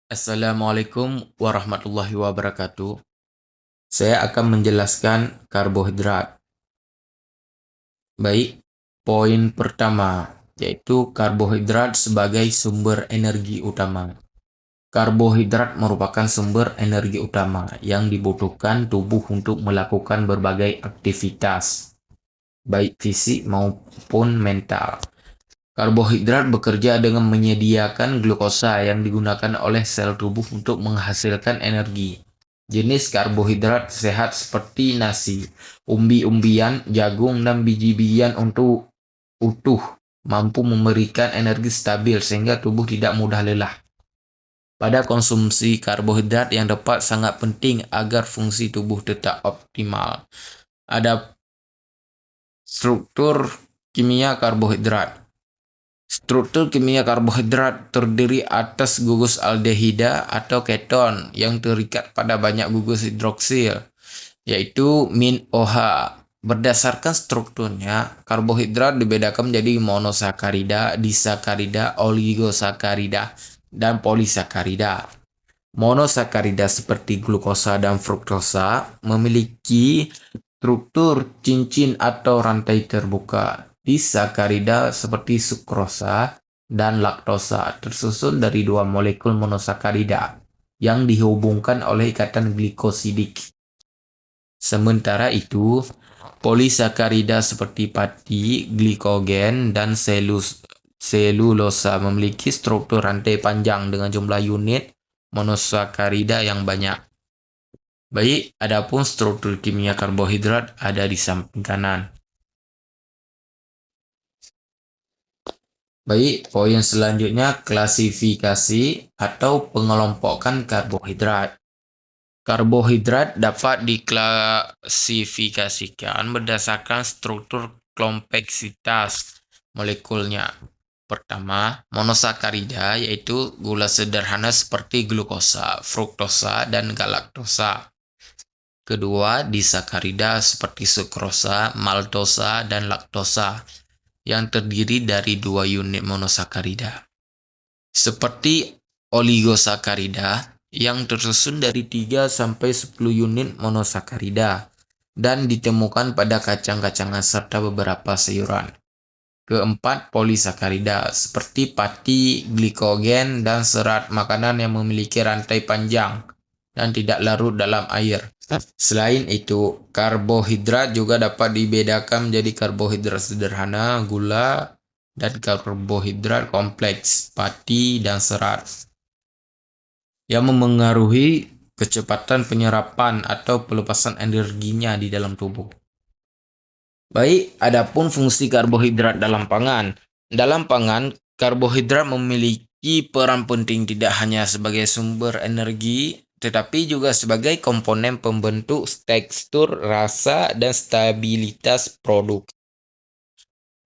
Assalamualaikum warahmatullahi wabarakatuh. Saya akan menjelaskan karbohidrat. Baik, poin pertama yaitu karbohidrat sebagai sumber energi utama. Karbohidrat merupakan sumber energi utama yang dibutuhkan tubuh untuk melakukan berbagai aktivitas, baik fisik maupun mental. Karbohidrat bekerja dengan menyediakan glukosa yang digunakan oleh sel tubuh untuk menghasilkan energi. Jenis karbohidrat sehat seperti nasi, umbi-umbian, jagung, dan biji-bijian untuk utuh mampu memberikan energi stabil sehingga tubuh tidak mudah lelah. Pada konsumsi karbohidrat yang tepat sangat penting agar fungsi tubuh tetap optimal. Ada struktur kimia karbohidrat. Struktur kimia karbohidrat terdiri atas gugus aldehida atau keton yang terikat pada banyak gugus hidroksil, yaitu min OH. Berdasarkan strukturnya, karbohidrat dibedakan menjadi monosakarida, disakarida, oligosakarida, dan polisakarida. Monosakarida seperti glukosa dan fruktosa memiliki struktur cincin atau rantai terbuka. Disakarida seperti sukrosa dan laktosa tersusun dari dua molekul monosakarida yang dihubungkan oleh ikatan glikosidik. Sementara itu, polisakarida seperti pati, glikogen, dan selulosa memiliki struktur rantai panjang dengan jumlah unit monosakarida yang banyak. Baik, adapun struktur kimia karbohidrat ada di samping kanan. Baik, poin selanjutnya klasifikasi atau pengelompokan karbohidrat. Karbohidrat dapat diklasifikasikan berdasarkan struktur kompleksitas molekulnya. Pertama, monosakarida yaitu gula sederhana seperti glukosa, fruktosa, dan galaktosa. Kedua, disakarida seperti sukrosa, maltosa, dan laktosa yang terdiri dari dua unit monosakarida. Seperti oligosakarida yang tersusun dari 3-10 unit monosakarida dan ditemukan pada kacang-kacangan serta beberapa sayuran. Keempat, polisakarida seperti pati, glikogen, dan serat makanan yang memiliki rantai panjang dan tidak larut dalam air. Selain itu, karbohidrat juga dapat dibedakan menjadi karbohidrat sederhana, gula, dan karbohidrat kompleks, pati, dan serat, yang memengaruhi kecepatan penyerapan atau pelepasan energinya di dalam tubuh. Baik, adapun fungsi karbohidrat dalam pangan. Dalam pangan, karbohidrat memiliki peran penting tidak hanya sebagai sumber energi, tetapi juga sebagai komponen pembentuk tekstur, rasa, dan stabilitas produk.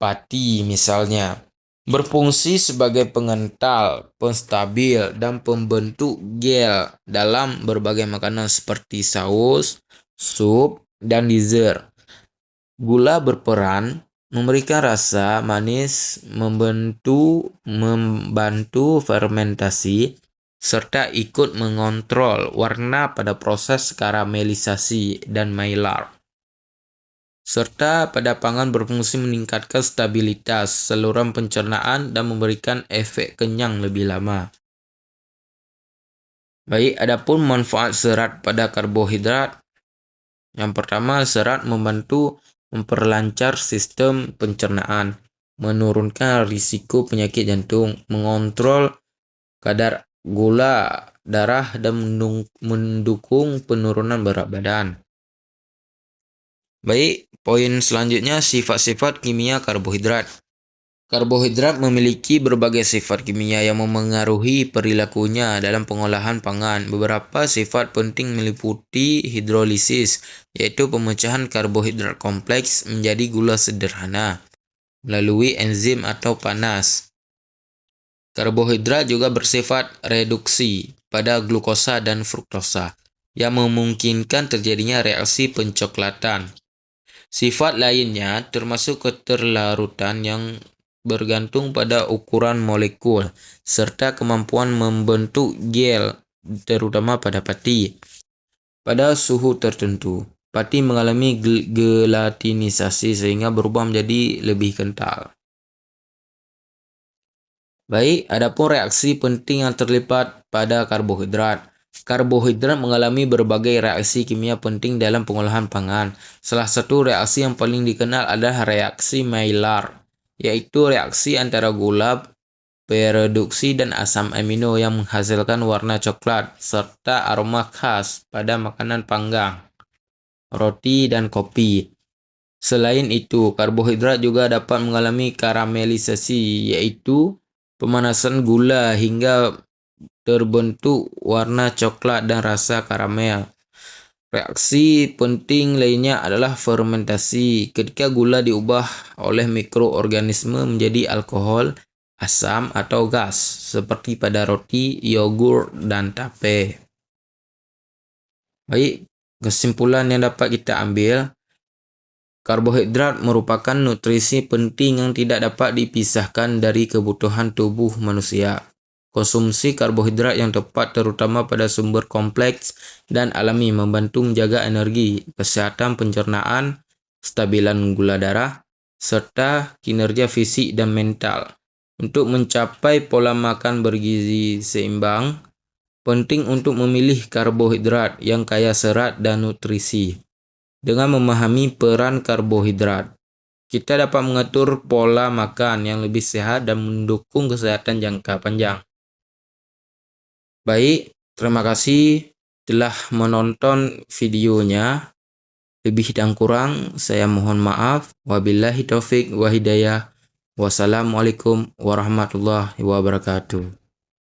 Pati misalnya, berfungsi sebagai pengental, penstabil, dan pembentuk gel dalam berbagai makanan seperti saus, sup, dan dessert. Gula berperan memberikan rasa manis, membantu fermentasi, serta ikut mengontrol warna pada proses karamelisasi dan Maillard. Serta pada pangan berfungsi meningkatkan stabilitas saluran pencernaan dan memberikan efek kenyang lebih lama. Baik, adapun manfaat serat pada karbohidrat. Yang pertama, serat membantu memperlancar sistem pencernaan, menurunkan risiko penyakit jantung, mengontrol kadar gula darah, dan mendukung penurunan berat badan. Baik, poin selanjutnya sifat-sifat kimia karbohidrat. Karbohidrat memiliki berbagai sifat kimia yang memengaruhi perilakunya dalam pengolahan pangan. Beberapa sifat penting meliputi hidrolisis, yaitu pemecahan karbohidrat kompleks menjadi gula sederhana melalui enzim atau panas. Karbohidrat juga bersifat reduksi pada glukosa dan fruktosa, yang memungkinkan terjadinya reaksi pencoklatan. Sifat lainnya termasuk keterlarutan yang bergantung pada ukuran molekul serta kemampuan membentuk gel, terutama pada pati. Pada suhu tertentu, pati mengalami gelatinisasi sehingga berubah menjadi lebih kental. Baik, adapun reaksi penting yang terlibat pada karbohidrat. Karbohidrat mengalami berbagai reaksi kimia penting dalam pengolahan pangan. Salah satu reaksi yang paling dikenal adalah reaksi Maillard, yaitu reaksi antara gula, pereduksi, dan asam amino yang menghasilkan warna coklat serta aroma khas pada makanan panggang, roti, dan kopi. Selain itu, karbohidrat juga dapat mengalami karamelisasi, yaitu pemanasan gula hingga terbentuk warna coklat dan rasa karamel. Reaksi penting lainnya adalah fermentasi. Ketika gula diubah oleh mikroorganisme menjadi alkohol, asam, atau gas, seperti pada roti, yogurt, dan tape. Baik, kesimpulan yang dapat kita ambil, karbohidrat merupakan nutrisi penting yang tidak dapat dipisahkan dari kebutuhan tubuh manusia. Konsumsi karbohidrat yang tepat, terutama pada sumber kompleks dan alami, membantu menjaga energi, kesehatan pencernaan, stabilan gula darah, serta kinerja fisik dan mental. Untuk mencapai pola makan bergizi seimbang, penting untuk memilih karbohidrat yang kaya serat dan nutrisi. Dengan memahami peran karbohidrat, kita dapat mengatur pola makan yang lebih sehat dan mendukung kesehatan jangka panjang. Baik, terima kasih telah menonton videonya. Lebih dan kurang saya mohon maaf. Wabillahi taufik wa hidayah. Wassalamualaikum warahmatullahi wabarakatuh.